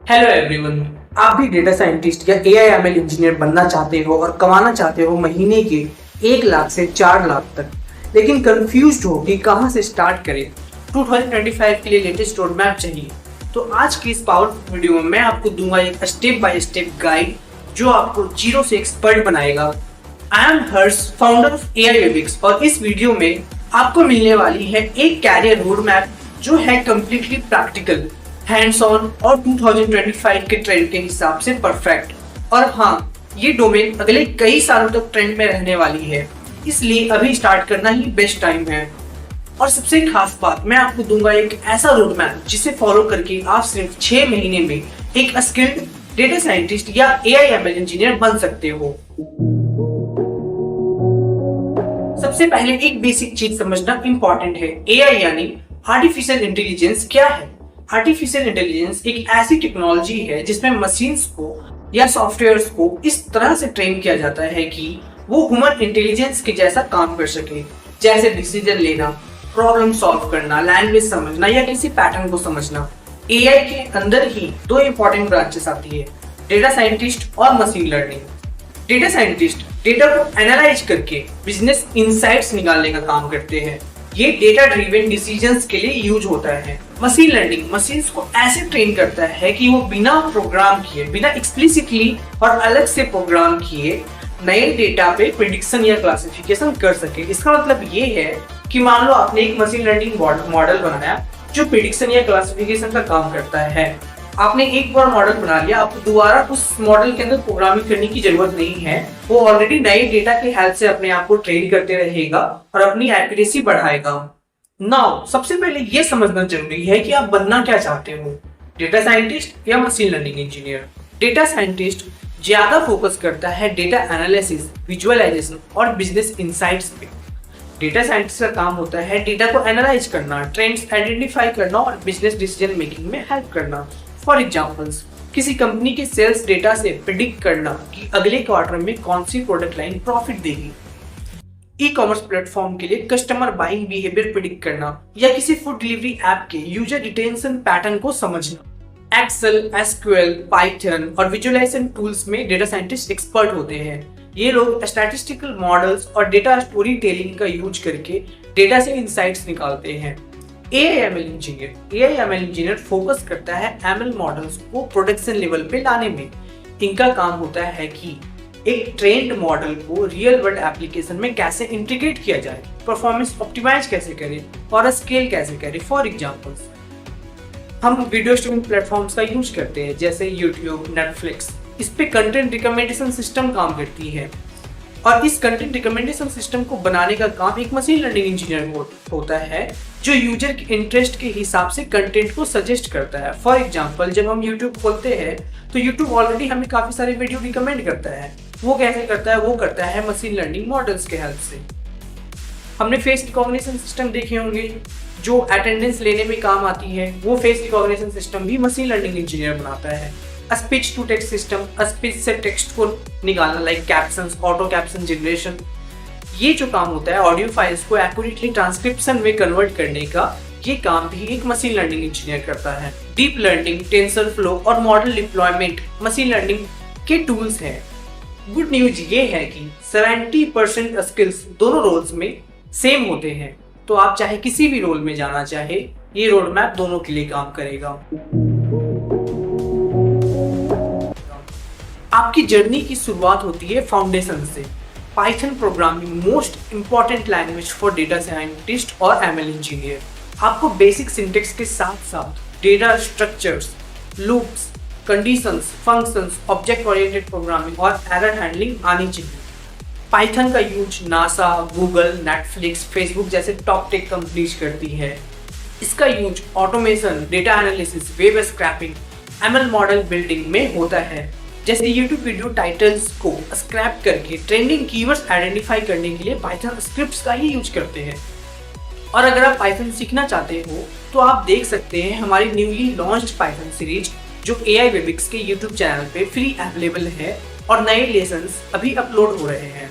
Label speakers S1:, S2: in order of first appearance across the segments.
S1: Hello everyone. आप भी data scientist या एआई एमएल इंजीनियर बनना चाहते हो और कमाना चाहते हो महीने के 1 लाख से 4 लाख तक, लेकिन कंफ्यूज्ड हो कि कहां से स्टार्ट करें। 2025 के लिए लेटेस्ट रोड मैप चाहिए। तो आज की इस पावरफुल वीडियो में मैं आपको दूंगा एक स्टेप बाय स्टेप गाइड जो आपको जीरो से एक्सपर्ट बनाएगा। I am Harsh, founder of AI Webix, और इस वीडियो में आपको मिलने वाली है एक कैरियर रोड मैप जो है कम्प्लीटली प्रैक्टिकल, हैंड्स ऑन और 2025 के ट्रेंड के हिसाब से परफेक्ट। और हाँ, ये डोमेन अगले कई सालों तक ट्रेंड में रहने वाली है, इसलिए अभी स्टार्ट करना ही बेस्ट टाइम है। और सबसे खास बात, मैं आपको दूंगा एक ऐसा रोड मैप जिसे फॉलो करके आप सिर्फ 6 महीने में एक स्किल्ड डेटा साइंटिस्ट या एआई एमएल इंजीनियर बन सकते हो। सबसे पहले एक बेसिक चीज समझना इंपॉर्टेंट है। एआई यानी आर्टिफिशियल इंटेलिजेंस क्या है? आर्टिफिशियल इंटेलिजेंस एक ऐसी टेक्नोलॉजी है जिसमें मशीन्स को या सॉफ्टवेयर्स को इस तरह से ट्रेन किया जाता है कि वो ह्यूमन इंटेलिजेंस के जैसा काम कर सके, जैसे डिसीजन लेना, प्रॉब्लम सॉल्व करना, लैंग्वेज समझना या किसी पैटर्न को समझना। एआई के अंदर ही 2 इंपॉर्टेंट ब्रांचेस आती है, डेटा साइंटिस्ट और machine learning. Data scientist data को एनालाइज करके बिजनेस इंसाइट्स निकालने का काम करते हैं। ये डेटा ड्रिवन डिसीजंस के लिए यूज होता है। मशीन लर्निंग मशीन्स को ऐसे ट्रेन करता है कि वो बिना प्रोग्राम किए, बिना एक्सप्लिसिटली और अलग से प्रोग्राम किए नए डेटा पे प्रिडिक्शन या क्लासिफिकेशन कर सके। इसका मतलब ये है कि मान लो आपने एक मशीन लर्निंग मॉडल बनाया जो प्रिडिक्शन या क्लासिफिकेशन का काम करता है। आपने एक बार मॉडल बना लिया, आपको दोबारा उस मॉडल के अंदर प्रोग्रामिंग करने की जरूरत नहीं है। वो ऑलरेडी नए डेटा के हेल्प से अपने आप को ट्रेन करते रहेगा और अपनी एक्यूरेसी बढ़ाएगा। नाउ सबसे पहले ये समझना जरूरी है कि आप बनना क्या चाहते हो, डेटा साइंटिस्ट या machine learning engineer. Data scientist ज्यादा फोकस करता है डेटा एनालिसिस, विजुअलाइजेशन और बिजनेस इंसाइट्स पे। डेटा साइंटिस्ट का काम होता है डेटा को एनालाइज करना, ट्रेंड्स आइडेंटिफाई करना और बिजनेस डिसीजन मेकिंग में हेल्प करना। फॉर एग्जाम्पल्स, किसी कंपनी के सेल्स डेटा से प्रिडिक्ट करना कि अगले क्वार्टर में कौन सी प्रोडक्ट लाइन प्रॉफिट देगी। ई कॉमर्स प्लेटफॉर्म के लिए कस्टमर बाइंग बिहेवियर प्रिडिक्ट करना या किसी फूड डिलीवरी ऐप के यूजर रिटेंशन पैटर्न को समझना। एक्सेल, एसक्यूएल, पाइथन और विजुअलाइजेशन टूल्स में डेटा साइंटिस्ट एक्सपर्ट होते हैं। ये लोग स्टैटिस्टिकल मॉडल्स और डेटा स्टोरी टेलिंग का यूज करके डेटा से इंसाइट्स निकालते हैं। एआई एमएल इंजीनियर फोकस करता है एमएल मॉडल्स को प्रोडक्शन लेवल पे लाने में। इनका काम होता है कि एक ट्रेंड मॉडल को रियल वर्ल्ड एप्लीकेशन में कैसे इंटीग्रेट किया जाए, परफॉर्मेंस ऑप्टिमाइज कैसे करें और स्केल कैसे करें। फॉर एग्जांपल्स, हम वीडियो स्ट्रीमिंग प्लेटफॉर्म्स का यूज करते हैं जैसे यूट्यूब, नेटफ्लिक्स। इस पे कंटेंट रिकमेंडेशन सिस्टम काम करती है और इस कंटेंट रिकमेंडेशन सिस्टम को बनाने का काम एक मशीन लर्निंग इंजीनियर होता है जो यूजर के इंटरेस्ट के हिसाब से कंटेंट को सजेस्ट करता है। फॉर एग्जांपल, जब हम यूट्यूब खोलते हैं तो यूट्यूब ऑलरेडी हमें काफी सारे वीडियो रिकमेंड करता है। वो कैसे करता है? वो करता है मशीन लर्निंग मॉडल्स के हेल्प से। हमने फेस रिकॉग्निशन सिस्टम देखे होंगे जो अटेंडेंस लेने में काम आती है। वो फेस रिकॉग्निशन सिस्टम भी मशीन लर्निंग इंजीनियर बनाता है। Speech to text system, speech से टेक्स्ट को निकालना, like captions, auto caption generation. ये जो काम होता है ऑडियो फाइल्स को एक्यूरेटली ट्रांसक्रिप्शन में कन्वर्ट करने का, ये काम भी एक मशीन लर्निंग इंजीनियर करता है। डीप लर्निंग, टेंसर फ्लो और मॉडल डिप्लॉयमेंट मशीन लर्निंग के टूल्स हैं। गुड न्यूज ये है कि 70% स्किल्स दोनों रोल्स में सेम होते हैं, तो आप चाहे किसी भी रोल में जाना चाहे, ये रोड मैप दोनों के लिए काम करेगा। आपकी जर्नी की शुरुआत होती है फाउंडेशन से। Python programming most important language for data scientist और एमएल इंजीनियर। आपको बेसिक सिंटेक्स के साथ साथ data structures, loops, conditions, functions, object oriented programming और एरर हैंडलिंग आनी चाहिए। पाइथन का use NASA, Google, Netflix, Facebook जैसे टॉप टेक कंपनीज करती है। इसका use automation, data analysis, web scrapping, ML model building में होता है। जैसे YouTube वीडियो टाइटल्स को स्क्रैप करके ट्रेंडिंग कीवर्ड्स आइडेंटिफाई करने के लिए पाइथन स्क्रिप्ट्स का ही यूज करते हैं। और अगर आप पाइथन सीखना चाहते हो तो आप देख सकते हैं हमारी न्यूली लॉन्च्ड पाइथन सीरीज जो एआई वेबिक्स के YouTube चैनल पे फ्री अवेलेबल है और नए लेसन्स अभी अपलोड हो रहे हैं।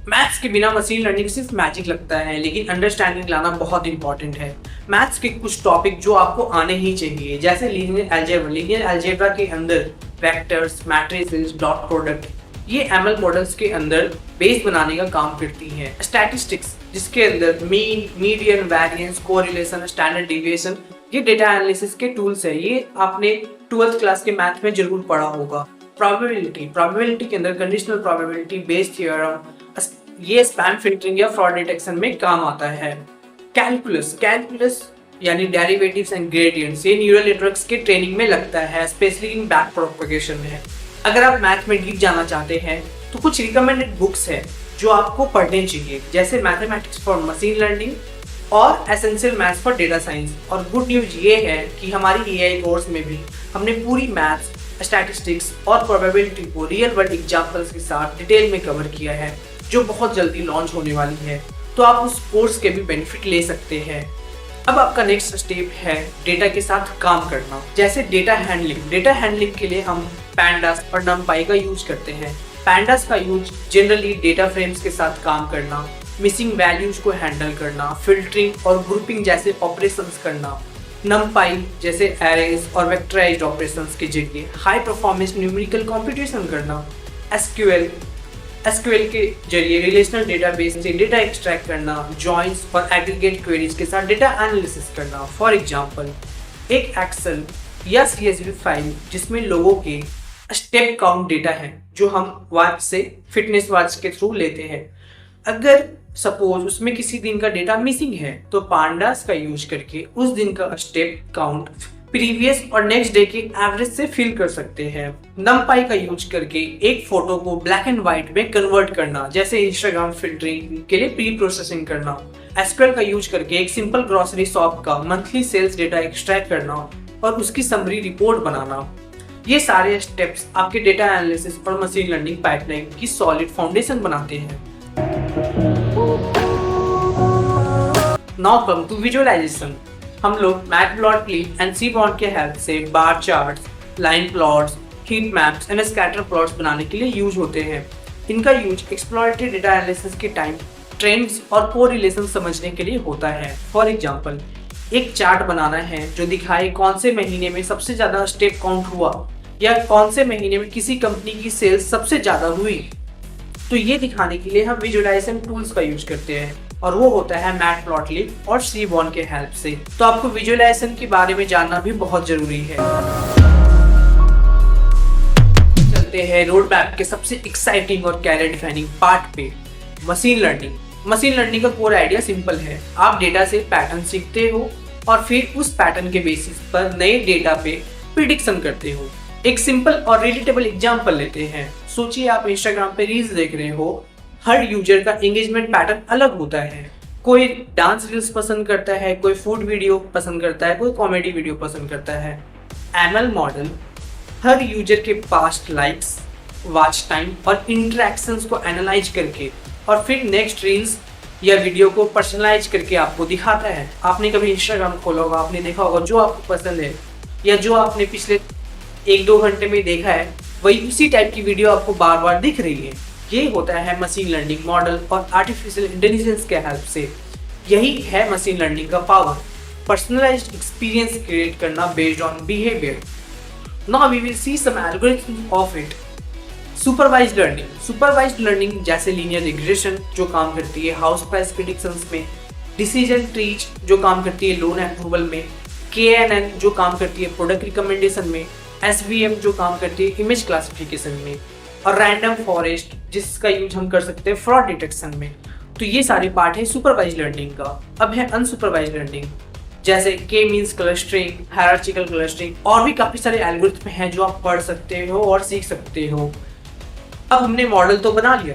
S1: मैथ्स के बिना मशीन लर्निंग सिर्फ मैजिक लगता है, लेकिन अंडरस्टैंडिंग लाना बहुत इंपॉर्टेंट है। मैथ्स के कुछ टॉपिक जो आपको आने ही चाहिए, जैसे लीनियर अलजेब्रा के अंदर वेक्टर्स, मैट्रिसेस, डॉट प्रोडक्ट, ये एमएल मॉडल्स के अंदर बेस बनाने का काम करती हैं। स्टैटिस्टिक्स, जिसके अंदर mean, median, variance, correlation, standard deviation, ये डेटा एनालिसिस के टूल्स है। ये आपने 12th क्लास के मैथ में जरूर पढ़ा होगा। प्रोबेबिलिटी के अंदर कंडीशनल प्रोबेबिलिटी, बेस थ्योरम, ये स्पैम फिल्टरिंग या फ्रॉड डिटेक्शन में काम आता है। कैलकुलस यानी डेरिवेटिव्स एंड ग्रेडियंट्स, ये न्यूरल नेटवर्क्स के ट्रेनिंग में लगता है, स्पेशली इन बैक प्रोपगेशन में। अगर आप मैथ में डीप जाना चाहते हैं तो कुछ रिकमेंडेड बुक्स है जो आपको पढ़ने चाहिए, जैसे मैथमेटिक्स फॉर मशीन लर्निंग और essential maths for data science. और गुड न्यूज ये है कि हमारी एआई कोर्स में भी हमने पूरी मैथ्स, स्टैटिस्टिक्स और प्रोबेबिलिटी को रियल वर्ल्ड एग्जांपल्स के साथ डिटेल में कवर किया है, जो बहुत जल्दी लॉन्च होने वाली है, तो आप उस कोर्स के भी बेनिफिट ले सकते हैं। अब आपका नेक्स्ट स्टेप है डेटा के साथ काम करना, जैसे डेटा हैंडलिंग के लिए हम पैंडास और नमपाई का यूज करते हैं। पैंडास का यूज जनरली डेटा फ्रेम्स के साथ काम करना, मिसिंग वैल्यूज को हैंडल करना, फिल्टरिंग और ग्रुपिंग जैसे ऑपरेशंस करना। नमपाई जैसे एरेज और वेक्टराइज्ड ऑपरेशंस के जरिए हाई परफॉर्मेंस न्यूमेरिकल कंप्यूटेशन करना। एसक्यूएल के जरिए रिलेशनल डेटाबेस से डेटा एक्सट्रैक्ट करना, जॉइंट्स और एग्रीगेट क्वेरीज के साथ डेटा एनालिसिस करना। फॉर एग्जांपल, एक एक्सेल या CSV फाइल जिसमें लोगों के स्टेप काउंट डेटा है, जो हम वॉच से, फिटनेस वॉच के थ्रू लेते हैं। अगर सपोज उसमें किसी दिन का डेटा मिसिंग है, तो पांडास का यूज करके उस दिन का स्टेप काउंट प्रीवियस और नेक्स्ट डे के एवरेज से फिल कर सकते हैं। नमपाई का यूज करके एक फोटो को ब्लैक एंड व्हाइट में कन्वर्ट करना, जैसे इंस्टाग्राम फिल्टरिंग के लिए प्री प्रोसेसिंग करना। एसक्यूएल का यूज करके एक सिंपल ग्रोसरी शॉप का मंथली सेल्स डेटा एक्सट्रैक्ट करना और उसकी समरी रिपोर्ट बनाना। ये सारे स्टेप्स आपके डेटा एनालिसिस और मशीन लर्निंग पाइपलाइन की सॉलिड फाउंडेशन बनाते हैं। Now come to visualisation. हम लोग मैटप्लॉटली एंड सीबॉर्न के हेल्प से bar charts, line plots, heat maps and scatter plots बनाने के लिए यूज होते हैं। इनका यूज एक्सप्लोरेटरी डेटा एनालिसिस के टाइम ट्रेंड्स और कोरिलेशन समझने के लिए होता है। फॉर एग्जांपल, एक चार्ट बनाना है जो दिखाए कौन से महीने में सबसे ज्यादा स्टेप काउंट हुआ या कौन से महीने में किसी कंपनी की सेल्स सबसे ज्यादा हुई। तो ये दिखाने के लिए हम विजुअलाइजेशन टूल्स का यूज करते हैं, और वो होता है मैटप्लॉटली और सीबॉर्न के हेल्प से। तो आपको विजुअलाइजेशन के बारे में जानना भी बहुत जरूरी है। चलते हैं रोड मैप के सबसे एक्साइटिंग और कैरियर डिफाइनिंग पार्ट पे, मशीन लर्निंग। मशीन लर्निंग का कोर आइडिया सिंपल है। आप डेटा से पैटर्न सीखते हो और फिर उस पैटर्न के बेसिस पर नए डेटा पे प्रिडिक्शन करते हो। एक सिंपल और रिलेटेबल एग्जांपल लेते हैं। सोचिए आप इंस्टाग्राम पे रील्स देख रहे हो। हर यूजर का एंगेजमेंट पैटर्न अलग होता है। कोई डांस रील्स पसंद करता है, कोई फूड वीडियो पसंद करता है, कोई कॉमेडी वीडियो पसंद करता है। एमएल मॉडल हर यूजर के पास्ट लाइक्स, वॉच टाइम और इंटरेक्शंस को एनालाइज करके और फिर नेक्स्ट रील्स या वीडियो को पर्सनलाइज करके आपको दिखाता है। आपने कभी इंस्टाग्राम खोला होगा, आपने देखा होगा जो आपको पसंद है या जो आपने पिछले 1-2 घंटे में देखा है, वही उसी टाइप की वीडियो आपको बार बार दिख रही है। ये होता है मशीन लर्निंग मॉडल और आर्टिफिशियल इंटेलिजेंस के हेल्प से। यही है मशीन लर्निंग का पावर, पर्सनलाइज्ड एक्सपीरियंस क्रिएट करना based on behaviour. Now we will see some algorithm of it. Supervised learning जैसे लीनियर रिग्रेशन जो काम करती है हाउस प्राइस प्रेडिक्शंस में, डिसीजन ट्रीज जो काम करती है लोन अप्रूवल में, KNN जो काम करती है प्रोडक्ट रिकमेंडेशन में, SVM जो काम करती है इमेज क्लासिफिकेशन में, और रैंडम फॉरेस्ट जिसका यूज हम कर सकते हैं फ्रॉड डिटेक्शन में। तो ये सारे पार्ट है सुपरवाइज्ड लर्निंग का। अब है अनसुपरवाइज्ड लर्निंग, जैसे K मींस क्लस्टरिंग, हायरार्चिकल क्लस्टरिंग, और भी काफी सारे एल्गोरिथम हैं जो आप पढ़ सकते हो और सीख सकते हो। अब हमने मॉडल तो बना लिया,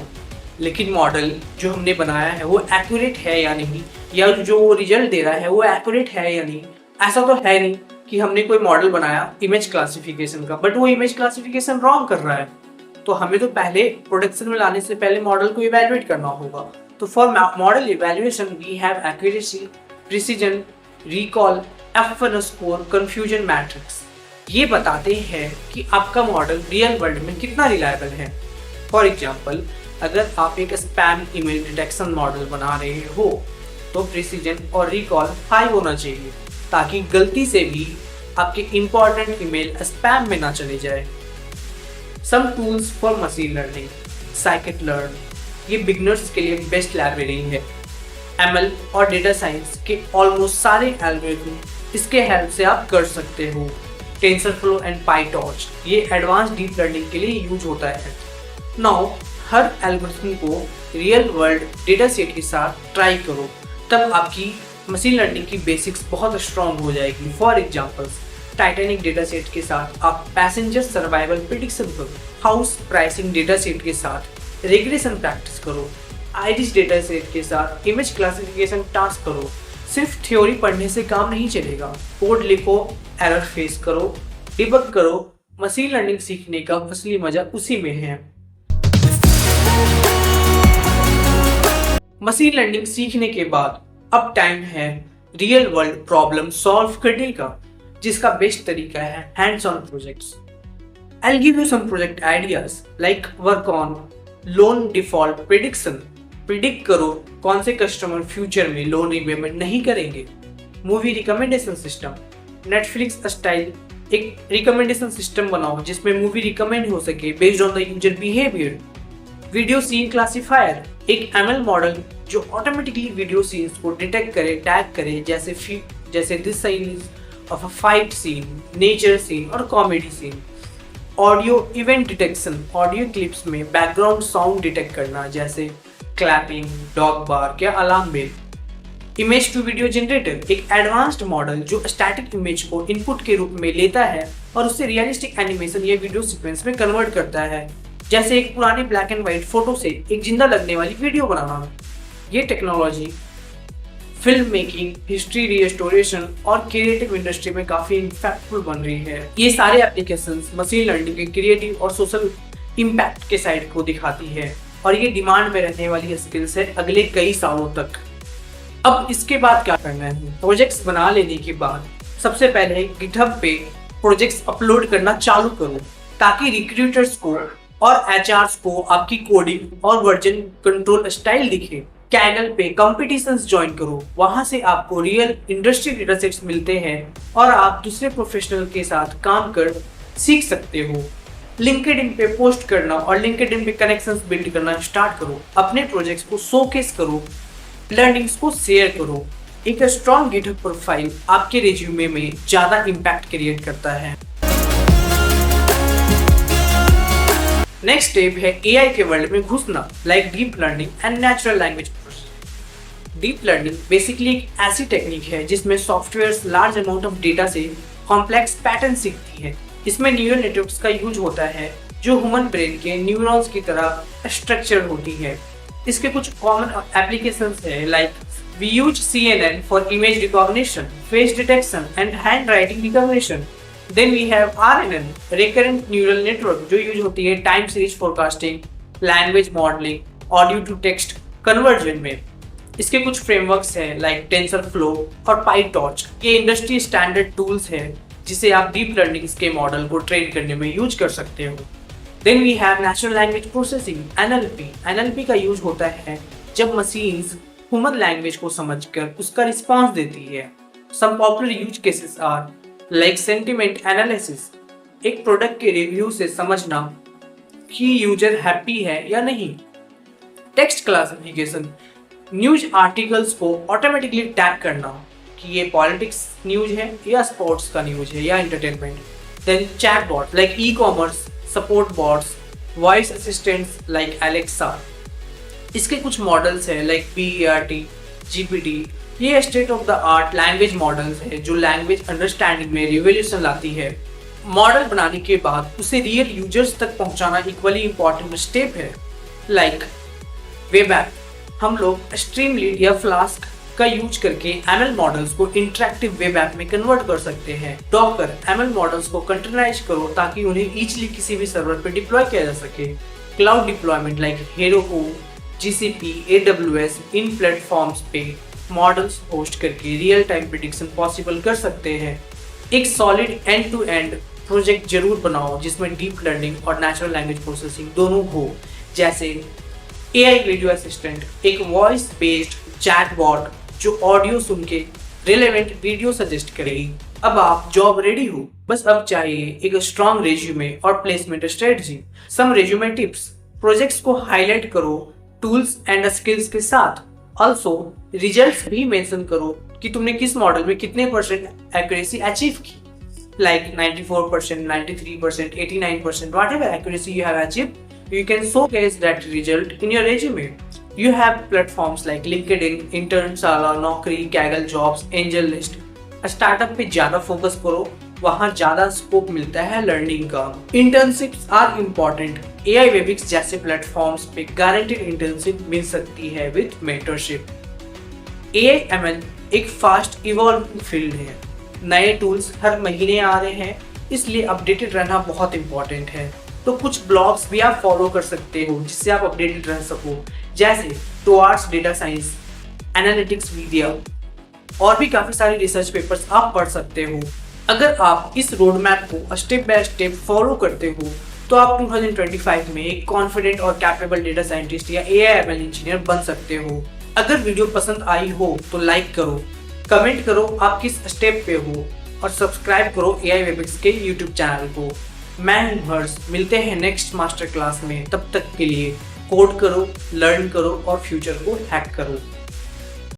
S1: लेकिन मॉडल जो हमने बनाया है वो एक्यूरेट है या नहीं, या जो रिजल्ट दे रहा है वो एक्यूरेट है या नहीं। ऐसा तो है नहीं कि हमने कोई मॉडल बनाया इमेज क्लासिफिकेशन का, बट वो इमेज क्लासिफिकेशन रॉन्ग कर रहा है। तो हमें तो पहले प्रोडक्शन में लाने से पहले मॉडल को इवैल्यूएट करना होगा। तो for model evaluation we have accuracy, precision, recall, F1 score, confusion matrix. ये बताते हैं कि आपका मॉडल रियल वर्ल्ड में कितना रिलायबल है। फॉर एग्जाम्पल, अगर आप एक स्पैम ईमेल डिटेक्शन मॉडल बना रहे हो तो प्रिसीजन और रिकॉल हाई होना चाहिए ताकि गलती से भी आपके इंपॉर्टेंट ईमेल स्पैम में ना चले जाए। Some tools for machine learning. scikit-learn ये बिगनर्स के लिए बेस्ट लाइब्रेरी है। ML और डेटा साइंस के ऑलमोस्ट सारे एल्गोरिथम इसके हेल्प से आप कर सकते हो। टेंसरफ्लो एंड पाइटॉर्च ये एडवांस डीप लर्निंग के लिए यूज होता है। नाउ हर एल्गोरिथम को रियल वर्ल्ड डेटा सेट के साथ ट्राई करो, तब आपकी मशीन लर्निंग की बेसिक्स बहुत स्ट्रॉन्ग हो जाएगी। For examples, Titanic data set के साथ आप पैसेंजर सर्वाइवल प्रेडिक्शन करो। हाउस प्राइसिंग डेटा सेट के साथ रिग्रेशन प्रैक्टिस करो। आइरिश डेटा सेट के साथ इमेज क्लासिफिकेशन टास्क करो। सिर्फ थ्योरी पढ़ने से काम नहीं चलेगा। कोड लिखो, एरर फेस करो, डिबग करो। मशीन लर्निंग सीखने का असली मजा उसी में है। मशीन लर्निंग सीखने के बाद अब टाइम है रियल वर्ल्ड प्रॉब्लम सॉल्व करने का, जिसका बेस्ट तरीका है hands on projects. I'll give you some project ideas like work on loan default prediction। Predict करो कौन से कस्टमर फ्यूचर में लोन रीपेमेंट नहीं करेंगे। Movie recommendation system. Netflix style एक रिकमेंडेशन सिस्टम बनाओ जिसमें मूवी रिकमेंड हो सके based on the user behaviour. Video scene classifier एक ML मॉडल जो ऑटोमेटिकली वीडियो सीन्स को डिटेक्ट करे, टैग करे, जैसे this scene is of a fight scene, nature scene और comedy scene. Audio event detection audio clips में background sound detect करना, जैसे क्लैपिंग, डॉग बार्क या alarm bell. Image to video generator एक एडवांस्ड मॉडल जो static image को input के रूप में लेता है और उससे रियलिस्टिक एनिमेशन या वीडियो सीक्वेंस में कन्वर्ट करता है, जैसे एक पुराने ब्लैक एंड व्हाइट फोटो से एक जिंदा लगने वाली वीडियो बनाना। ये technology film making, history restoration और क्रिएटिव इंडस्ट्री में काफी इम्पैक्टफुल बन रही है। ये सारे एप्लीकेशंस मशीन लर्निंग के क्रिएटिव और सोशल इम्पैक्ट के साइड को दिखाती है और ये डिमांड में रहने वाली स्किल्स है अगले कई सालों तक। अब इसके बाद क्या करना है? प्रोजेक्ट्स बना लेने के बाद सबसे पहले गिटहब पे प्रोजेक्ट्स अपलोड करना चालू करो ताकि रिक्रूटर्स को और HRs को आपकी कोडिंग और वर्जन कंट्रोल स्टाइल दिखे। कैगल पे कॉम्पिटिशन्स ज्वाइन करो, वहां से आपको रियल इंडस्ट्री डेटा सेट्स मिलते हैं और आप दूसरे प्रोफेशनल के साथ काम कर सीख सकते हो। लिंक्डइन पे पोस्ट करना और लिंक्डइन पे कनेक्शंस बिल्ड करना स्टार्ट करो। अपने प्रोजेक्ट्स को शोकेस करो, लर्निंग्स को शेयर करो। एक स्ट्रॉन्ग गिटहब प्रोफाइल आपके रिज्यूमे में ज्यादा इम्पैक्ट क्रिएट करता है। नेक्स्ट स्टेप है AI के वर्ल्ड में घुसना, like deep learning and natural language processing. Deep learning basically एक ऐसी टेक्निक है जिसमें software large amount of data से कॉम्प्लेक्स पैटर्न सीखती है। इसमें न्यूरल नेटवर्क्स का यूज होता है जो ह्यूमन ब्रेन के न्यूरॉन्स की तरह स्ट्रक्चर होती है। इसके कुछ कॉमन एप्लीकेशंस है, like we use CNN for image recognition, face detection and hand writing recognition. Then we have RNN, recurrent neural network, जो यूज होती है time series forecasting, language modelling, audio to text conversion में। इसके कुछ frameworks हैं like TensorFlow और PyTorch. ये industry standard tools हैं जिसे आप डीप लर्निंग के मॉडल को ट्रेन करने में यूज कर सकते हो। Then we have natural language processing, NLP। NLP का यूज होता है जब मशीन्स ह्यूमन लैंग्वेज को समझकर उसका रिस्पॉन्स देती है। Some popular use cases are like sentiment analysis, एक प्रोडक्ट के रिव्यू से समझना कि यूजर हैप्पी है या नहीं। टेक्स्ट क्लासिफिकेशन, न्यूज आर्टिकल्स को ऑटोमेटिकली टैग करना कि ये पॉलिटिक्स न्यूज है या स्पोर्ट्स का न्यूज है या entertainment. Then chat bot like e-commerce, support bots, voice assistants like Alexa. इसके कुछ मॉडल्स हैं लाइक PERT, GPT। ये state of the art language models है जो लैंग्वेज अंडरस्टैंडिंग में रिवोल्यूशन लाती है। मॉडल बनाने के बाद उसे रियल यूजर्स तक पहुंचाना इक्वली इंपॉर्टेंट स्टेप है। लाइक वेब ऐप, हम लोग स्ट्रीमलीड या फ्लास्क का यूज करके ML मॉडल्स को इंटरेक्टिव वेब ऐप में कन्वर्ट कर सकते हैं। डॉकर, ML मॉडल्स को कंटेनराइज करो ताकि उन्हें इजीली किसी भी सर्वर पर डिप्लॉय किया जा सके। Cloud deployment like Heroku, GCP, AWS, इन प्लेटफॉर्म्स पे मॉडल्स होस्ट करके रियल टाइम प्रेडिक्शन पॉसिबल कर सकते हैं। एक solid end to end project जरूर बनाओ जिसमें डीप लर्निंग और नेचुरल लैंग्वेज प्रोसेसिंग दोनों हो, जैसे एआई वीडियो असिस्टेंट एक वॉइस बेस्ड चैटबॉट जो ऑडियो सुन के रिलेवेंट वीडियो सजेस्ट करेगी। अब आप जॉब रेडी हो, बस अब चाहिए एक स्ट्रॉन्ग रेज्यूमे और प्लेसमेंट स्ट्रेटजी। सम रेज्यूमे टिप्स, प्रोजेक्ट्स को हाईलाइट करो टूल्स एंड स्किल्स के साथ। ऑल्सो रिजल्ट्स भी मेंशन करो कि तुमने किस मॉडल में कितने % एक्यूरेसी अचीव की, like 94%, 93%, 89%, whatever accuracy you have achieved, you can showcase that result in your resume. You have platforms like LinkedIn, Internsala, Naukri, Kaggle Jobs, AngelList. Startup पे ज्यादा फोकस करो, वहाँ ज्यादा स्कोप मिलता है लर्निंग का। Internships are important. AI Webix जैसे platforms पे गारंटेड इंटर्नशिप मिल सकती है विद मेंटरशिप। AI ML एक फास्ट इवॉल्विंग फील्ड है, नए टूल्स हर महीने आ रहे हैं, इसलिए अपडेटेड रहना बहुत इंपॉर्टेंट है। तो कुछ ब्लॉग्स भी आप फॉलो कर सकते हो जिससे आप अपडेटेड रह सको, जैसे towards data science, analytics media, और भी काफी सारे रिसर्च पेपर्स आप पढ़ सकते हो। अगर आप इस रोड मैप को स्टेप बाय स्टेप फॉलो करते हो तो आप 2025 में एक कॉन्फिडेंट और कैपेबल डेटा साइंटिस्ट या AI ML इंजीनियर बन सकते हो। अगर वीडियो पसंद आई हो तो लाइक करो, कमेंट करो आप किस स्टेप पे हो, और सब्सक्राइब करो AI वेबिक्स के YouTube चैनल को। मैं हूं हर्ष, मिलते हैं नेक्स्ट मास्टर क्लास में। तब तक के लिए कोड करो, लर्न करो और फ्यूचर को हैक करो।